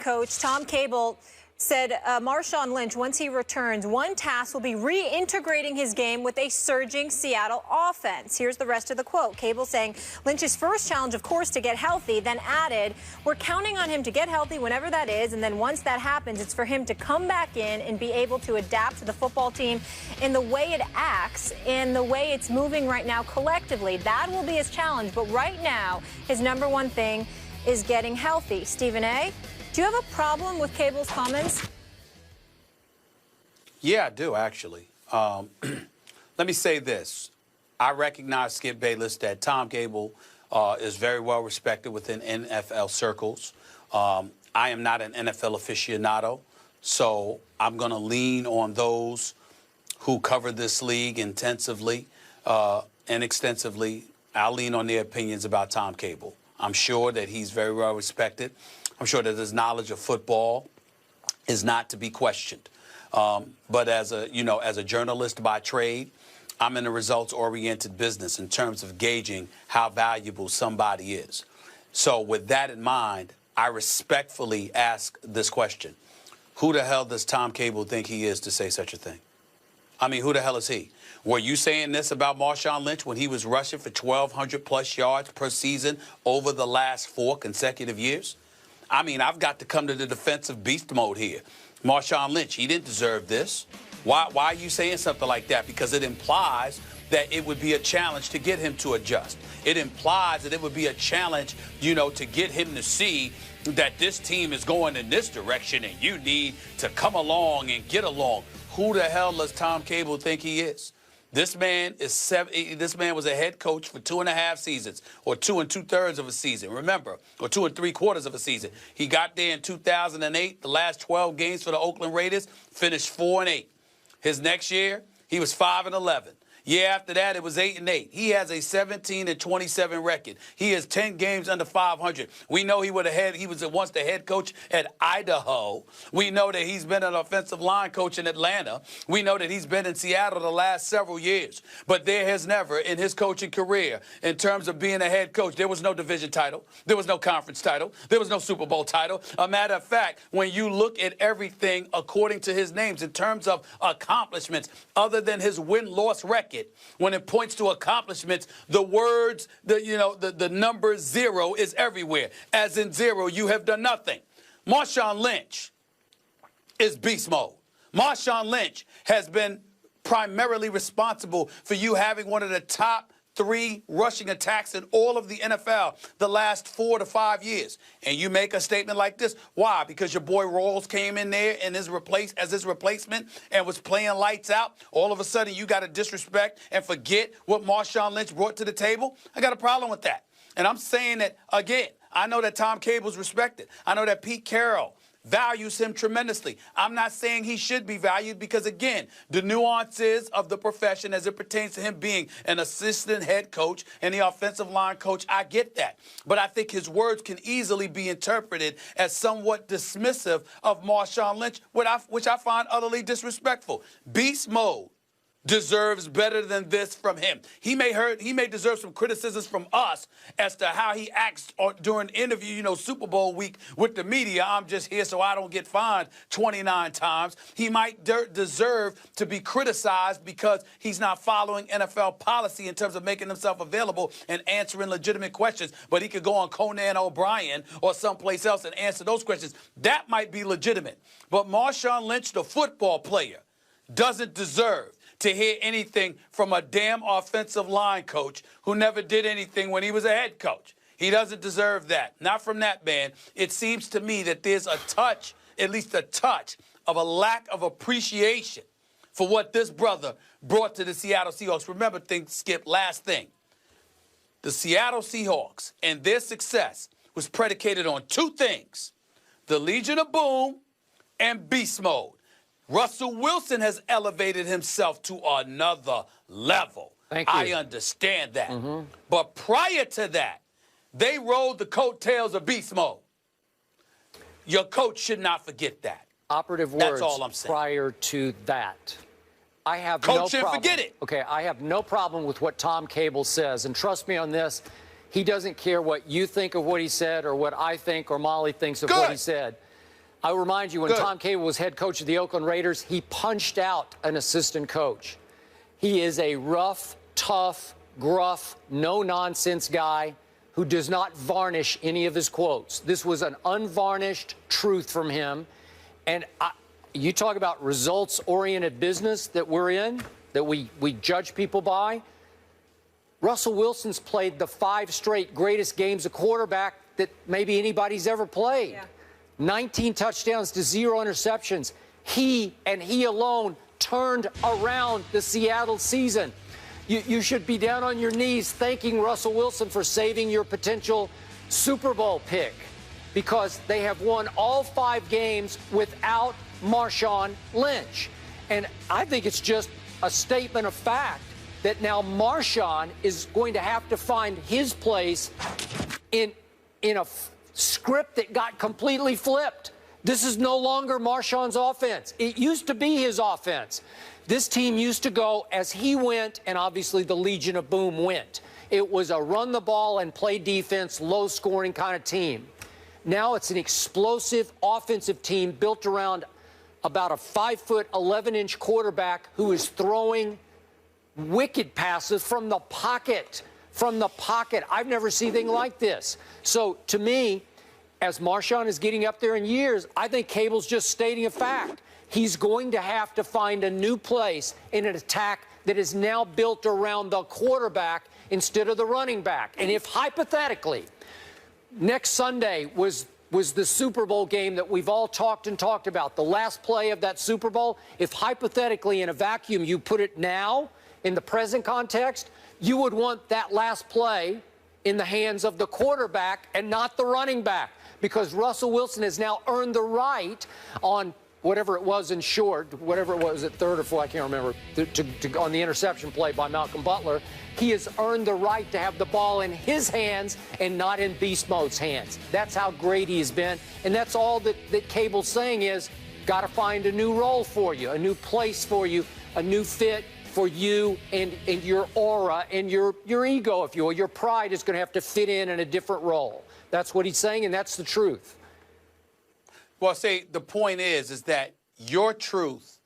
coach, Tom Cable, said Marshawn Lynch, once he returns, one task will be reintegrating his game with a surging Seattle offense. Here's the rest of the quote. Cable saying Lynch's first challenge, of course, to get healthy, then added, we're counting on him to get healthy whenever that is, and then once that happens, it's for him to come back in and be able to adapt to the football team in the way it acts, in the way it's moving right now collectively. That will be his challenge, but right now, his number one thing is getting healthy. Stephen A., do you have a problem with Cable's comments? Yeah, I do, actually. Let me say this. I recognize, Skip Bayless, that Tom Cable is very well respected within NFL circles. I am not an NFL aficionado, so I'm going to lean on those who cover this league intensively and extensively. I'll lean on their opinions about Tom Cable. I'm sure that he's very well respected. I'm sure that his knowledge of football is not to be questioned. But as a journalist by trade, I'm in a results-oriented business in terms of gauging how valuable somebody is. So with that in mind, I respectfully ask this question. Who the hell does Tom Cable think he is to say such a thing? I mean, who the hell is he? Were you saying this about Marshawn Lynch when he was rushing for 1,200-plus yards per season over the last 4 consecutive years? I mean, I've got to come to the defensive beast mode here. Marshawn Lynch, he didn't deserve this. Why are you saying something like that? Because it implies that it would be a challenge to get him to adjust. It implies that it would be a challenge, to get him to see that this team is going in this direction and you need to come along and get along. Who the hell does Tom Cable think he is? This man was a head coach for 2.5 seasons, or 2 2/3 of a season. Remember, or 2 3/4 of a season. He got there in 2008. The last 12 games for the Oakland Raiders, finished 4-8. His next year, he was 5-11. Year after that, it was 8-8. He has a 17-27 record. He is 10 games under 500. We know he was once the head coach at Idaho. We know that he's been an offensive line coach in Atlanta. We know that he's been in Seattle the last several years. But there has never, in his coaching career, in terms of being a head coach, there was no division title. There was no conference title. There was no Super Bowl title. A matter of fact, when you look at everything according to his names, in terms of accomplishments, other than his win-loss record, when it points to accomplishments, the words, the number 0 is everywhere. As in 0, you have done nothing. Marshawn Lynch is beast mode. Marshawn Lynch has been primarily responsible for you having one of the top 3 rushing attacks in all of the NFL the last 4 to 5 years. And you make a statement like this. Why? Because your boy Rawls came in there and as his replacement and was playing lights out. All of a sudden, you got to disrespect and forget what Marshawn Lynch brought to the table. I got a problem with that. And I'm saying that, again, I know that Tom Cable's respected. I know that Pete Carroll values him tremendously. I'm not saying he should be valued because, again, the nuances of the profession as it pertains to him being an assistant head coach and the offensive line coach, I get that. But I think his words can easily be interpreted as somewhat dismissive of Marshawn Lynch, which I find utterly disrespectful. Beast mode deserves better than this from him. He may deserve some criticisms from us as to how he acts during interview, Super Bowl week with the media. I'm just here so I don't get fined 29 times. He might deserve to be criticized because he's not following NFL policy in terms of making himself available and answering legitimate questions. But he could go on Conan O'Brien or someplace else and answer those questions. That might be legitimate. But Marshawn Lynch, the football player, doesn't deserve to hear anything from a damn offensive line coach who never did anything when he was a head coach. He doesn't deserve that. Not from that man. It seems to me that there's a touch, at least a touch, of a lack of appreciation for what this brother brought to the Seattle Seahawks. Remember, Skip, last thing. The Seattle Seahawks and their success was predicated on 2 things: the Legion of Boom and beast mode. Russell Wilson has elevated himself to another level. Thank you. I understand that. But prior to that, they rode the coattails of beast mode. Your coach should not forget that. Operative words. That's all I'm saying. Prior to that. I have Coach no should problem. forget it. Okay, I have no problem with what Tom Cable says. And trust me on this, he doesn't care what you think of what he said or what I think or Molly thinks of what he said. I'll remind you, when Tom Cable was head coach of the Oakland Raiders, he punched out an assistant coach. He is a rough, tough, gruff, no-nonsense guy who does not varnish any of his quotes. This was an unvarnished truth from him. And you talk about results-oriented business that we're in, that we judge people by. Russell Wilson's played the 5 straight greatest games of quarterback that maybe anybody's ever played. Yeah. 19 touchdowns to 0 interceptions. He and he alone turned around the Seattle season. You should be down on your knees thanking Russell Wilson for saving your potential Super Bowl pick, because they have won all 5 games without Marshawn Lynch. And I think it's just a statement of fact that now Marshawn is going to have to find his place in a script that got completely flipped. This is no longer Marshawn's offense. It used to be his offense. This team used to go as he went, and obviously the Legion of Boom went. It was a run the ball and play defense, low-scoring kind of team. Now it's an explosive offensive team built around about a 5', 11-inch quarterback who is throwing wicked passes from the pocket. From the pocket. I've never seen anything like this. So, to me, as Marshawn is getting up there in years, I think Cable's just stating a fact. He's going to have to find a new place in an attack that is now built around the quarterback instead of the running back. And if hypothetically, next Sunday was the Super Bowl game that we've all talked about, the last play of that Super Bowl, if hypothetically in a vacuum you put it now in the present context, you would want that last play in the hands of the quarterback and not the running back, because Russell Wilson has now earned the right on whatever it was in short, whatever it was at 3rd or 4th, I can't remember, on the interception play by Malcolm Butler. He has earned the right to have the ball in his hands and not in Beast Mode's hands. That's how great he has been, and that's all that Cable's saying is, got to find a new role for you, a new place for you, a new fit for you and your aura and your ego, if you will. Your pride is going to have to fit in a different role. That's what he's saying, and that's the truth. Well, see, the point is that your truth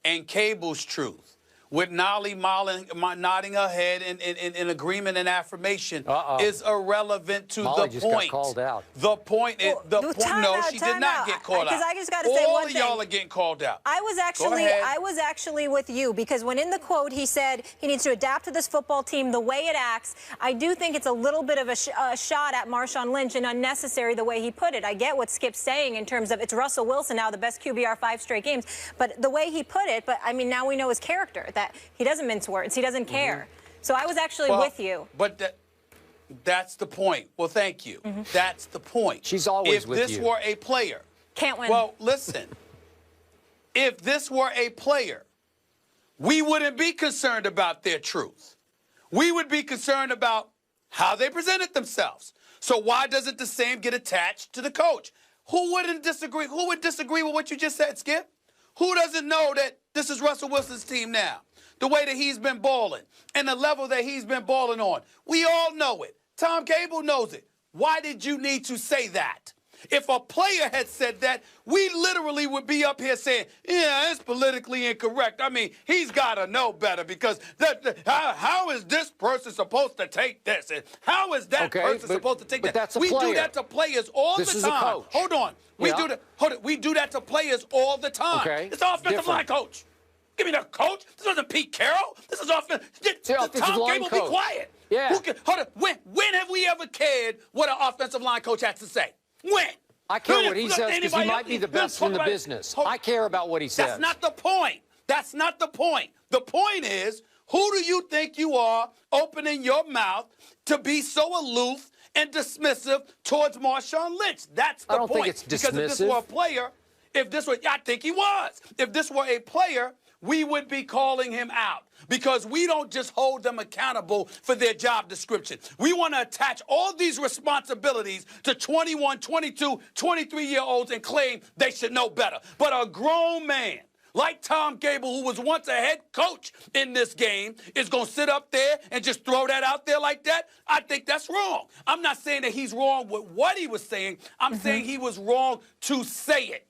and Cable's truth, with Nolly nodding her head in agreement and affirmation, is irrelevant to Molly the just point. Got called out. The point is, no, she did not get called out. Because I just got to say all one of thing. y'all are getting called out. I was actually with you, because when in the quote he said he needs to adapt to this football team the way it acts, I do think it's a little bit of a shot at Marshawn Lynch and unnecessary the way he put it. I get what Skip's saying in terms of it's Russell Wilson now, the best QBR 5 straight games, but the way he put it, but I mean, now we know his character, that he doesn't mince words, he doesn't care. So I was actually with you. But that's the point. Well, thank you. That's the point. She's always with you. If this were a player. Can't win. Well, listen. If this were a player, we wouldn't be concerned about their truth. We would be concerned about how they presented themselves. So why doesn't the same get attached to the coach? Who wouldn't disagree? Who would disagree with what you just said, Skip? Who doesn't know that this is Russell Wilson's team now? The way that he's been balling and the level that he's been balling on. We all know it. Tom Cable knows it. Why did you need to say that? If a player had said that, we literally would be up here saying, yeah, it's politically incorrect. I mean, he's got to know better, because how is this person supposed to take this? And how is that person supposed to take that? That's we do that to players all the time. This is a coach. Hold on. We do that to players all the time. Okay. It's the offensive line coach. Give me the coach. This wasn't Pete Carroll. This is offensive. Tom Cable, be quiet. Yeah. Hold on. When have we ever cared what an offensive line coach has to say? When? I care what he says, because he might be the best in the business. I care about what he says. That's not the point. That's not the point. The point is, who do you think you are opening your mouth to be so aloof and dismissive towards Marshawn Lynch? That's the point. I don't think it's dismissive. Because if this were a player, I think he was. If this were a player, we would be calling him out, because we don't just hold them accountable for their job description. We want to attach all these responsibilities to 21, 22, 23-year-olds and claim they should know better. But a grown man like Tom Gable, who was once a head coach in this game, is going to sit up there and just throw that out there like that, I think that's wrong. I'm not saying that he's wrong with what he was saying. I'm saying he was wrong to say it.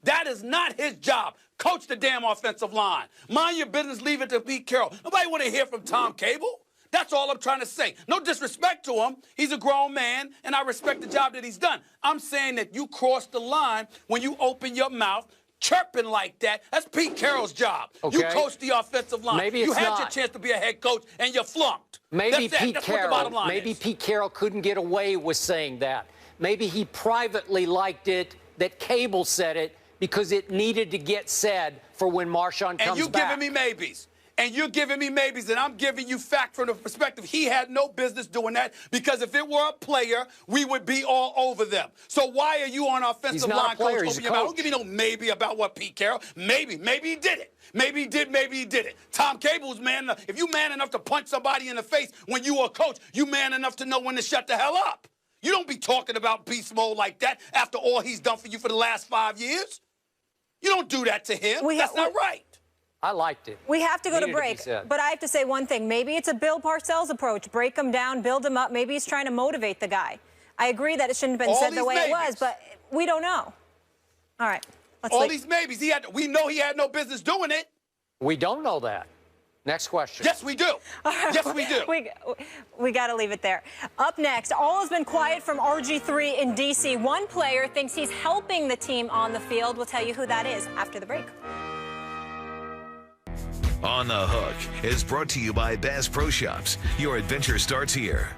That is not his job. Coach the damn offensive line. Mind your business, leave it to Pete Carroll. Nobody want to hear from Tom Gable. That's all I'm trying to say. No disrespect to him. He's a grown man, and I respect the job that he's done. I'm saying that you crossed the line when you open your mouth chirping like that. That's Pete Carroll's job. Okay. You coach the offensive line. Maybe it's you had not. your chance to be a head coach, and you flunked. Maybe That's Pete That's what the bottom line is. Pete Carroll couldn't get away with saying that. Maybe he privately liked it that Cable said it because it needed to get said for when Marshawn comes back. And you giving me maybes. And you're giving me maybes, and I'm giving you fact from the perspective he had no business doing that, because if it were a player, we would be all over them. So why are you on offensive line, player, coach? he's a coach. Don't give me no maybe about what Pete Carroll. Maybe he did it. Maybe he did, maybe he did it. Tom Cable's man enough. If you man enough to punch somebody in the face when you are a coach, you man enough to know when to shut the hell up. You don't be talking about beast mode like that after all he's done for you for the last 5 years. You don't do that to him. That's not right. I liked it. We have to go to break, but I have to say one thing. Maybe it's a Bill Parcells approach. Break him down, build him up. Maybe he's trying to motivate the guy. I agree that it shouldn't have been said the way it was, but we don't know. All right. All these maybes. We know he had no business doing it. We don't know that. Next question. Yes, we do. Yes, we do. We got to leave it there. Up next, all has been quiet from RG3 in D.C. One player thinks he's helping the team on the field. We'll tell you who that is after the break. On the Hook is brought to you by Bass Pro Shops. Your adventure starts here.